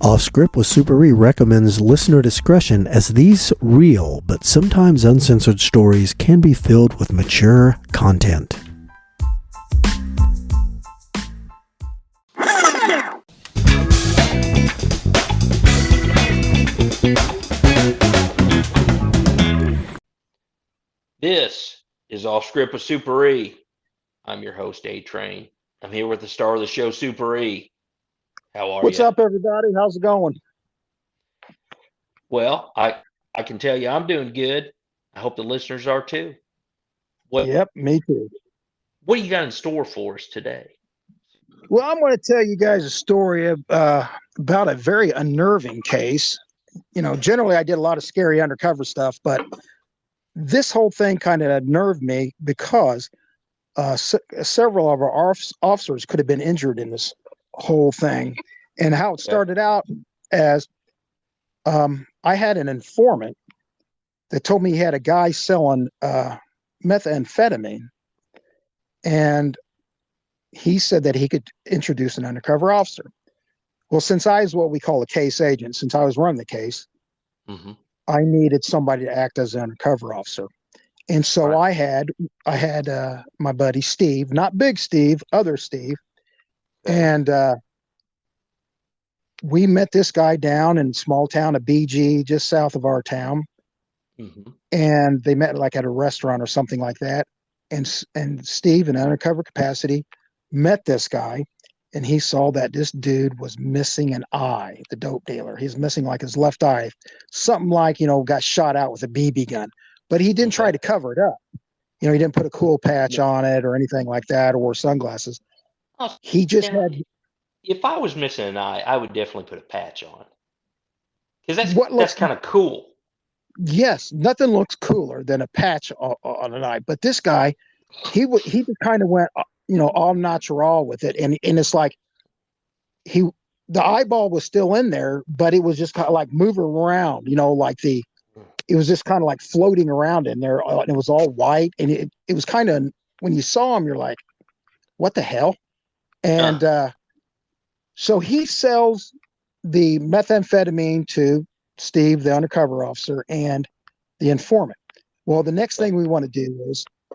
Off Script with Super E recommends listener discretion, as these real but sometimes uncensored stories can be filled with mature content. This is Off Script with Super E. I'm your host, A-Train. I'm here with the star of the show, Super E. How are you? What's up, everybody? How's it going? Well, I can tell you I'm doing good. I hope the listeners are too. Yep, me too. What do you got in store for us today? Well, I'm going to tell you guys a story about a very unnerving case. You know, generally I did a lot of scary undercover stuff, but this whole thing kind of unnerved me because several of our officers could have been injured in this whole thing. And how it started out as I had an informant that told me he had a guy selling methamphetamine, and he said that he could introduce an undercover officer. Well, since I was what we call a case agent, since I was running the case, I needed somebody to act as an undercover officer. And so I had my buddy Steve, not Big Steve, other Steve, and we met this guy down in small town of BG, just south of our town. And they met like at a restaurant or something like that. And Steve, in undercover capacity, met this guy, and he saw that this dude was missing an eye, the dope dealer. He's missing like his left eye, something like, got shot out with a BB gun, but he didn't try to cover it up. He didn't put a cool patch on it or anything like that, or sunglasses. He just had. If I was missing an eye, I would definitely put a patch on, because that's kind of cool. Yes, nothing looks cooler than a patch on an eye. But this guy, he just kind of went, all natural with it, and it's like the eyeball was still in there, but it was just kind of like moving around, it was just kind of like floating around in there, and it was all white, and it was kind of, when you saw him, you're like, what the hell? And so he sells the methamphetamine to Steve, the undercover officer, and the informant. Well, the next thing we want to do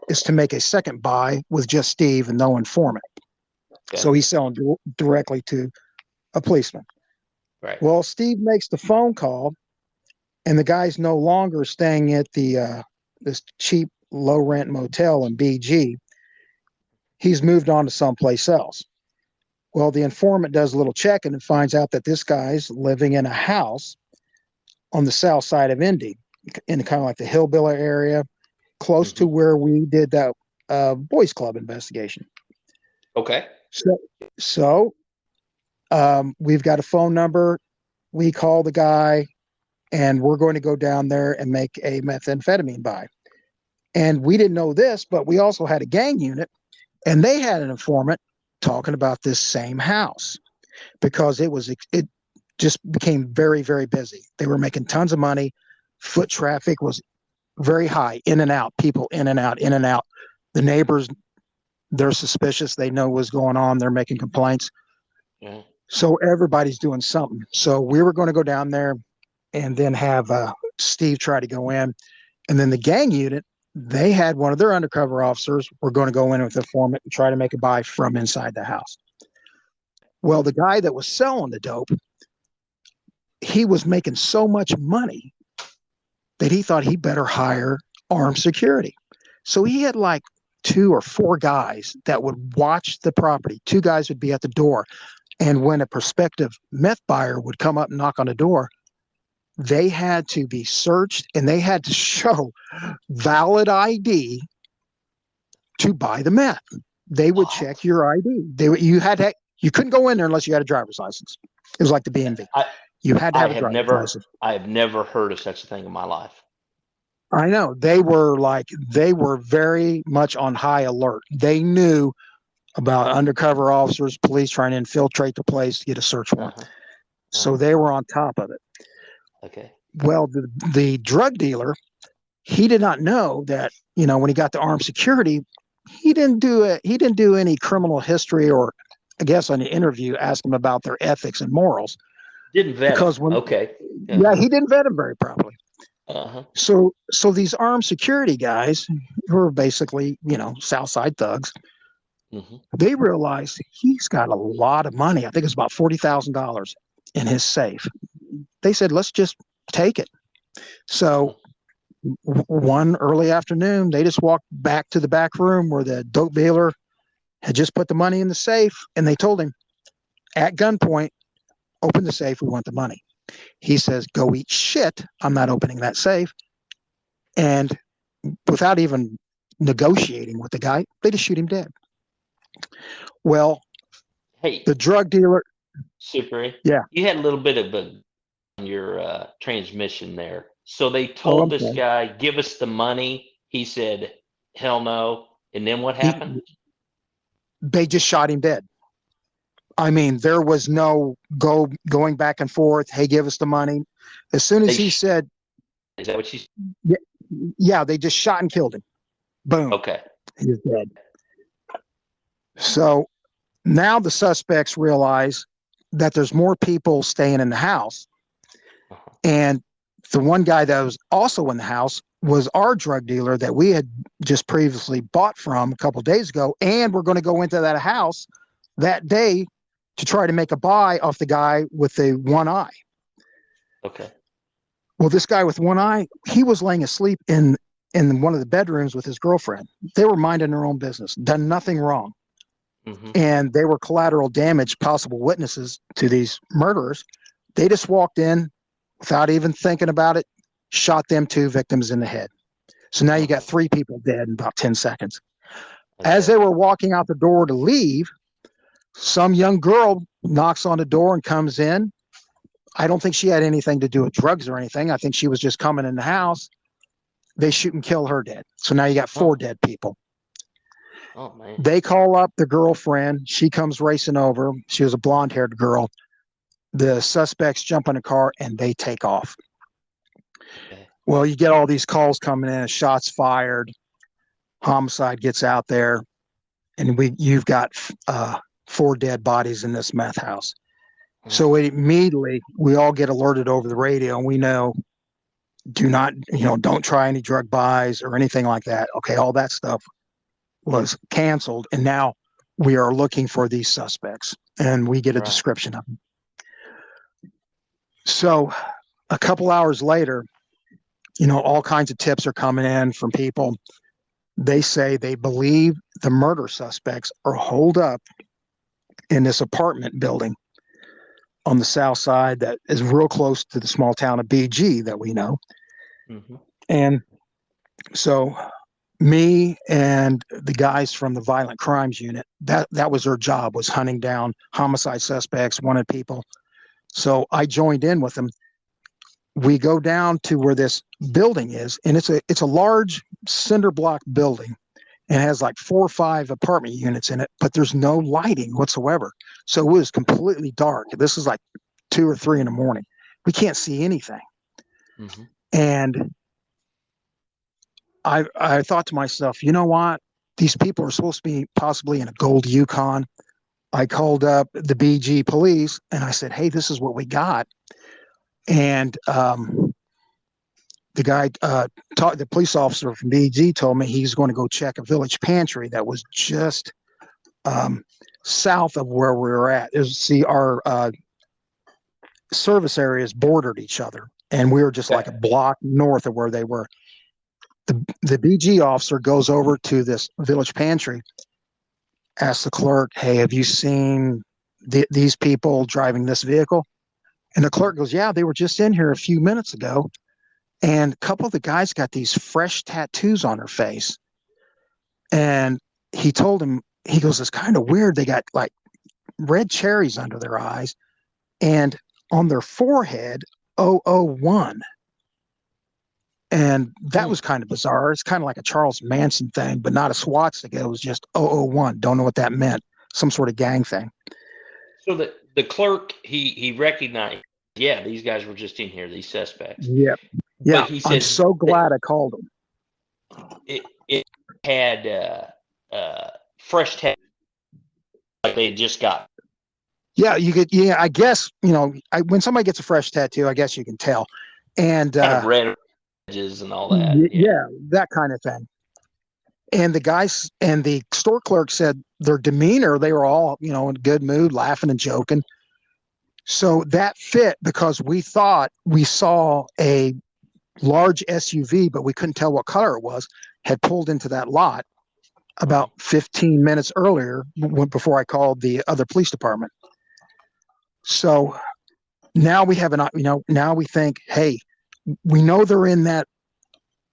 is to make a second buy with just Steve and no informant. So he's selling directly to a policeman. Right. Well, Steve makes the phone call, and the guy's no longer staying at the this cheap low rent motel in BG. He's moved on to someplace else. Well, the informant does a little checking and finds out that this guy's living in a house on the south side of Indy, in kind of like the Hillbilly area, close to where we did that boys club investigation. Okay. So we've got a phone number. We call the guy, and we're going to go down there and make a methamphetamine buy. And we didn't know this, but we also had a gang unit, and they had an informant talking about this same house, because it just became very, very busy. They were making tons of money. Foot traffic was very high, in and out, people in and out, in and out. The neighbors, they're suspicious. They know what's going on. They're making complaints. Yeah. So everybody's doing something. So we were going to go down there and then have Steve try to go in. And then the gang unit, they had one of their undercover officers were going to go in with the informant and try to make a buy from inside the house. Well, the guy that was selling the dope, he was making so much money that he thought he better hire armed security. So he had like 2 or 4 guys that would watch the property. 2 guys would be at the door. And when a prospective meth buyer would come up and knock on the door, they had to be searched, and they had to show valid ID to buy the meth. They would check your ID. You couldn't go in there unless you had a driver's license. It was like the BNV. You had to have a driver's license. I have never heard of such a thing in my life. I know. They were very much on high alert. They knew about undercover officers, police trying to infiltrate the place to get a search warrant. So they were on top of it. Okay. Well, the drug dealer, he did not know that, when he got to armed security, he didn't do any criminal history, or I guess on the interview, ask them about their ethics and morals. Didn't vet because him. Okay. yeah, he didn't vet him very properly. Uh-huh. So these armed security guys who are basically, Southside thugs, Mm-hmm. they realized he's got a lot of money. I think it's about $40,000 in his safe. They said, let's just take it. So one early afternoon, they just walked back to the back room where the dope dealer had just put the money in the safe, and they told him at gunpoint, open the safe, we want the money. He says, go eat shit, I'm not opening that safe. And without even negotiating with the guy, they just shoot him dead. Well, Hey, the drug dealer, Super. yeah. You had a little bit of your transmission there. So they Oh, told I'm this sorry. guy, give us the money. He said, hell no. And then what happened? They just shot him dead. I mean, there was no going back and forth. Hey, give us the money. As soon as he said, is that what you yeah, they just shot and killed him. Boom. Okay. He's dead. So now the suspects realize that there's more people staying in the house. Uh-huh. And the one guy that was also in the house was our drug dealer that we had just previously bought from a couple of days ago. And we're going to go into that house that day to try to make a buy off the guy with the one eye. Okay. Well, this guy with one eye, he was laying asleep in one of the bedrooms with his girlfriend. They were minding their own business, done nothing wrong. Mm-hmm. And they were collateral damage, possible witnesses to these murderers. They just walked in without even thinking about it, shot them 2 victims in the head. So now you got 3 people dead in about 10 seconds. Okay. As they were walking out the door to leave, some young girl knocks on the door and comes in. I don't think she had anything to do with drugs or anything. I think she was just coming in the house. They shoot and kill her dead. So now you got 4 dead people. Oh, man. They call up the girlfriend. She comes racing over. She was a blonde-haired girl. The suspects jump in a car and they take off. Okay. Well, you get all these calls coming in, shots fired, homicide gets out there, and you've got 4 dead bodies in this meth house. So immediately we all get alerted over the radio, and we know, don't try any drug buys or anything like that. Okay, all that stuff was canceled, and now we are looking for these suspects, and we get a description of them. So a couple hours later, all kinds of tips are coming in from people. They say they believe the murder suspects are holed up in this apartment building on the south side that is real close to the small town of BG that we know. Mm-hmm. And so me and the guys from the violent crimes unit, that was their job, was hunting down homicide suspects, wanted people. So I joined in with them. We go down to where this building is, and it's a large cinder block building, and has like 4 or 5 apartment units in it, but there's no lighting whatsoever. So it was completely dark. This is like 2 or 3 in the morning. We can't see anything. Mm-hmm. And I thought to myself, you know what? These people are supposed to be possibly in a gold Yukon. I called up the BG police and I said, hey, this is what we got. And the guy, the police officer from BG told me he's going to go check a village pantry that was just south of where we were at. Our service areas bordered each other, and we were just like a block north of where they were. The BG officer goes over to this village pantry, asks the clerk, hey, have you seen these people driving this vehicle? And the clerk goes, yeah, they were just in here a few minutes ago. And a couple of the guys got these fresh tattoos on their face. And he told him, he goes, it's kind of weird. They got like red cherries under their eyes and on their forehead, 001. And that was kind of bizarre. It's kind of like a Charles Manson thing, but not a swastika. It was just 001. Don't know what that meant. Some sort of gang thing. So the clerk, he recognized, yeah, these guys were just in here, these suspects. Yeah. Yeah. But he said, I'm so glad I called him. It had fresh tattoos like they had just got. Yeah, you could. Yeah, I guess when somebody gets a fresh tattoo, I guess you can tell, and Kind of red edges and all that. yeah, that kind of thing. And the guys and the store clerk said their demeanor, they were all in a good mood, laughing and joking. So that fit because we thought we saw a large SUV, but we couldn't tell what color it was, had pulled into that lot about 15 minutes earlier before I called the other police department. So now we have now we think, hey, we know they're in that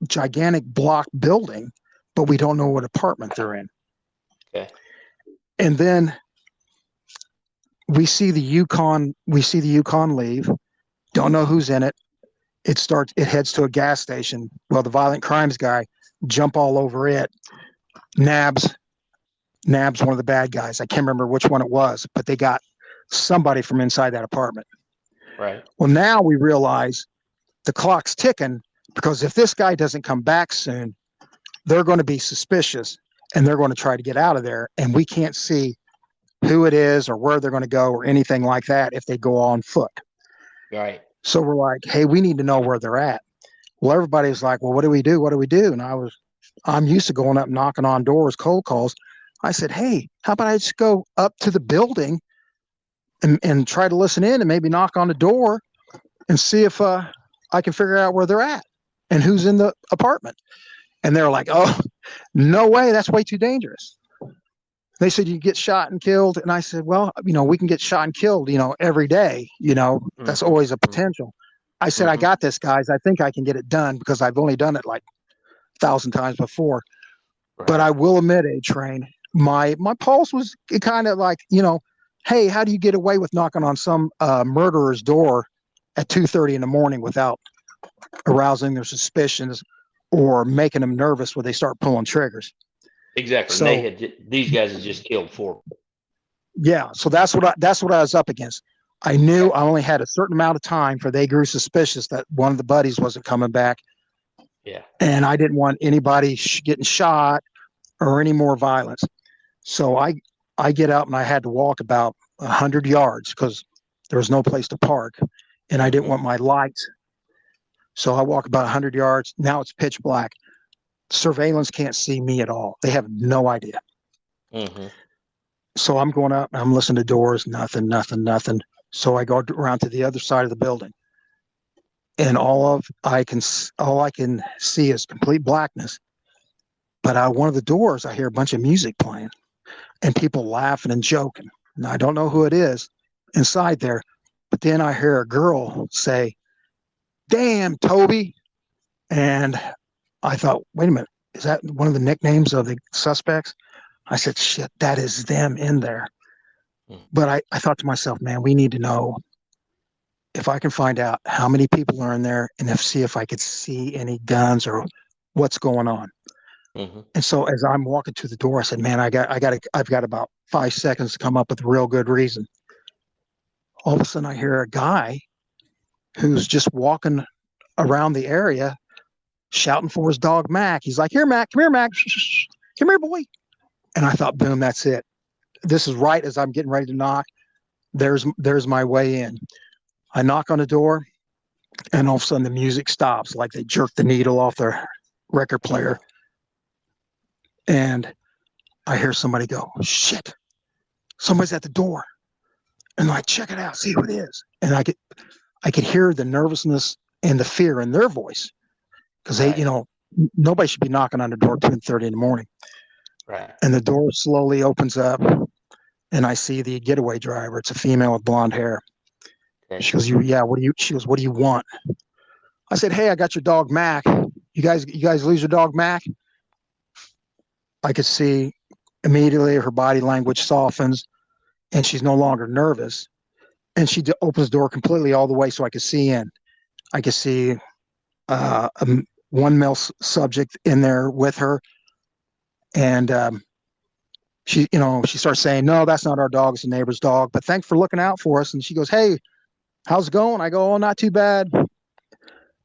gigantic block building, but we don't know what apartment they're in. Okay. And then we see the Yukon leave. Don't know who's in it. It heads to a gas station. Well, the violent crimes guy jump all over it. Nabs one of the bad guys. I can't remember which one it was, but they got somebody from inside that apartment. Right. Well, now we realize the clock's ticking because if this guy doesn't come back soon, they're going to be suspicious and they're going to try to get out of there. And we can't see who it is or where they're going to go or anything like that if they go on foot. Right. So we're like, hey, we need to know where they're at. Well, everybody's like, well, what do we do? What do we do? And I'm used to going up, knocking on doors, cold calls. I said, hey, how about I just go up to the building and try to listen in and maybe knock on the door and see if I can figure out where they're at and who's in the apartment. And they're like, oh, no way. That's way too dangerous. They said you get shot and killed. And I said, well, we can get shot and killed, every day. That's always a potential. I said, I got this, guys. I think I can get it done because I've only done it like 1,000 times before. Right. But I will admit, A-Train, my pulse was kind of like, hey, how do you get away with knocking on some murderer's door at 2:30 in the morning without arousing their suspicions or making them nervous when they start pulling triggers? Exactly. So, these guys had just killed 4. Yeah. So that's what I was up against. I knew I only had a certain amount of time for they grew suspicious that one of the buddies wasn't coming back. Yeah. And I didn't want anybody getting shot or any more violence. So I get out and I had to walk about 100 yards because there was no place to park and I didn't want my lights. So I walk about 100 yards. Now it's pitch black. Surveillance can't see me at all. They have no idea. So I'm going up and I'm listening to doors, nothing. So I go around to the other side of the building and all I can see is complete blackness. But out of one of the doors, I hear a bunch of music playing and people laughing and joking. Now I don't know who it is inside there, but then I hear a girl say, "Damn, Toby." And I thought, wait a minute, is that one of the nicknames of the suspects? I said, shit, that is them in there. But I thought to myself, man, we need to know if I can find out how many people are in there and see if I could see any guns or what's going on. And so as I'm walking to the door, I said, man, I've got about 5 seconds to come up with a real good reason. All of a sudden I hear a guy who's just walking around the area shouting for his dog, Mac. He's like, here, Mac, come here, Mac. Come here, boy. And I thought, boom, that's it. This is right as I'm getting ready to knock. There's my way in. I knock on the door, and all of a sudden the music stops, like they jerk the needle off their record player. And I hear somebody go, shit, somebody's at the door. And I check it out, see who it is. And I could hear the nervousness and the fear in their voice. Because they, nobody should be knocking on the door at 2:30 in the morning. Right. And the door slowly opens up, and I see the getaway driver. It's a female with blonde hair. Okay. She goes, She goes, what do you want? I said, hey, I got your dog Mac. You guys lose your dog Mac? I could see immediately her body language softens, and she's no longer nervous. And she opens the door completely all the way so I could see in. I could see one male subject in there with her, and she starts saying, no, that's not our dog, it's the neighbor's dog, but thanks for looking out for us. And she goes, hey, how's it going? I go, oh, not too bad.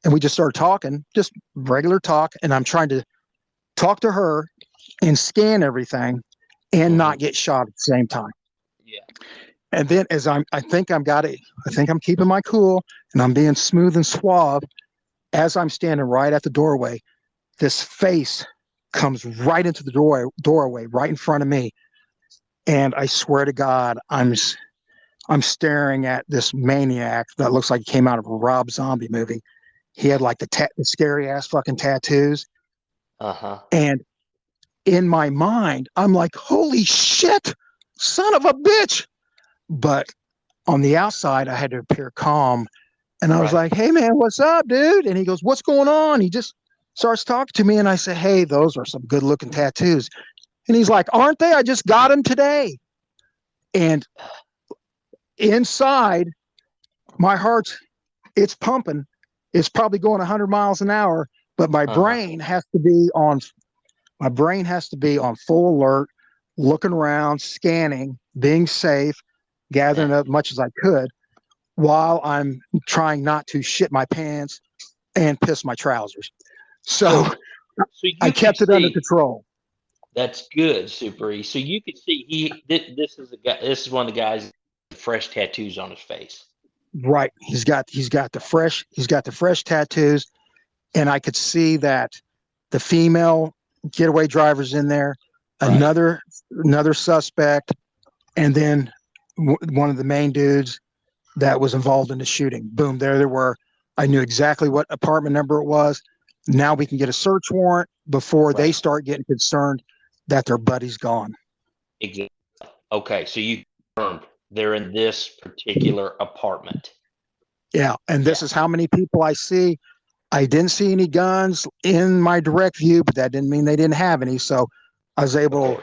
And we just started talking, just regular talk, and I'm trying to talk to her and scan everything and not get shot at the same time. Yeah. And then I think I'm keeping my cool and I'm being smooth and suave. As I'm standing right at the doorway, this face comes right into the doorway right in front of me. And I swear to God, I'm staring at this maniac that looks like he came out of a Rob Zombie movie. He had like the scary ass fucking tattoos. Uh-huh. And in my mind, I'm like, holy shit, son of a bitch. But on the outside, I had to appear calm. And I was Right. like, hey, man, what's up, dude? And he goes, what's going on? He just starts talking to me. And I say, hey, those are some good looking tattoos. And he's like, aren't they? I just got them today. And inside, my heart's, it's pumping. It's probably going 100 miles an hour. But my brain has to be on full alert, looking around, scanning, being safe, gathering up as much as I could while I'm trying not to shit my pants and piss my trousers. So I kept it under control. That's good, Super E. So you could see this is one of the guys with fresh tattoos on his face. Right. He's got the fresh tattoos, and I could see that the female getaway driver's in there, another suspect, and then one of the main dudes that was involved in the shooting. Boom, there they were. I knew exactly what apartment number it was. Now we can get a search warrant before they start getting concerned that their buddy's gone. Exactly. Okay, so you confirmed they're in this particular apartment. Yeah, and this is how many people I see. I didn't see any guns in my direct view, but that didn't mean they didn't have any. So I was able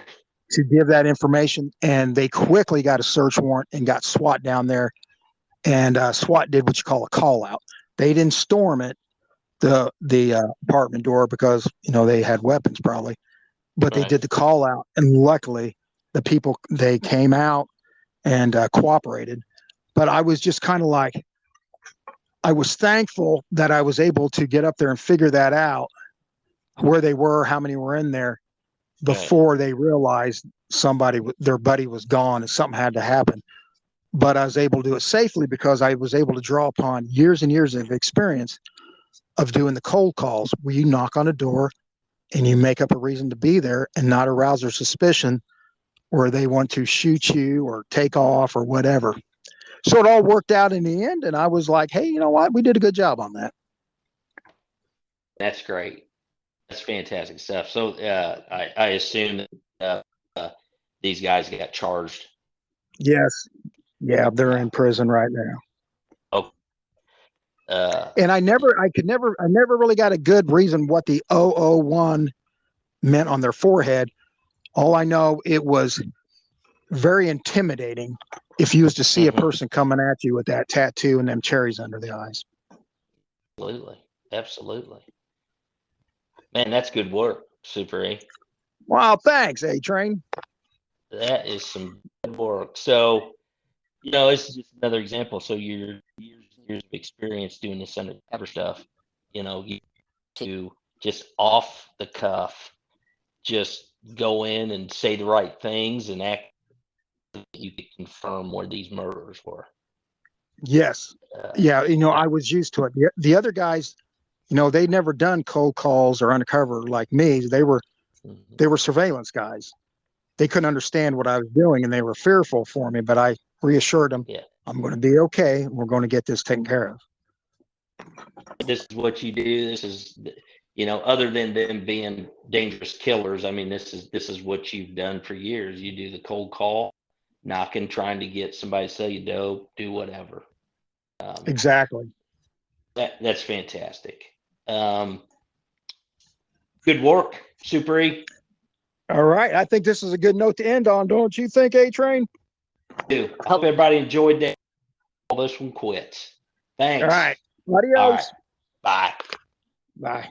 to give that information, and they quickly got a search warrant and got SWAT down there. And SWAT did what you call a call out. They didn't storm it, the apartment door, because they had weapons probably, but they did the call out, and luckily the people, they came out and cooperated. But I was just kind of like, I was thankful that I was able to get up there and figure that out, where they were, how many were in there, before they realized their buddy was gone and something had to happen. But I was able to do it safely because I was able to draw upon years and years of experience of doing the cold calls, where you knock on a door and you make up a reason to be there and not arouse their suspicion, where they want to shoot you or take off or whatever. So it all worked out in the end, and I was like, hey, you know what? We did a good job on that. That's great. That's fantastic stuff. So I assume that these guys got charged. Yes. Yeah, they're in prison right now. Oh. And I never really got a good reason what the 001 meant on their forehead. All I know, it was very intimidating if you was to see a person coming at you with that tattoo and them cherries under the eyes. Absolutely. Man, that's good work, Super E. Wow, thanks, A-Train. That is some good work. So, this is just another example. So your years and years of experience doing this undercover stuff, you to just off the cuff, just go in and say the right things and act. You could confirm where these murders were. Yes. I was used to it. The other guys, they'd never done cold calls or undercover like me. They were surveillance guys. They couldn't understand what I was doing, and they were fearful for me. But I reassured them, I'm going to be okay. We're going to get this taken care of. This is what you do. This is, other than them being dangerous killers. I mean, this is what you've done for years. You do the cold call, knocking, trying to get somebody to sell you dope, do whatever. Exactly. That's fantastic. Good work, Super E. All right. I think this is a good note to end on. Don't you think, A-Train? I hope everybody enjoyed that. All this one quits. Thanks. All right. Adios. All right. Bye.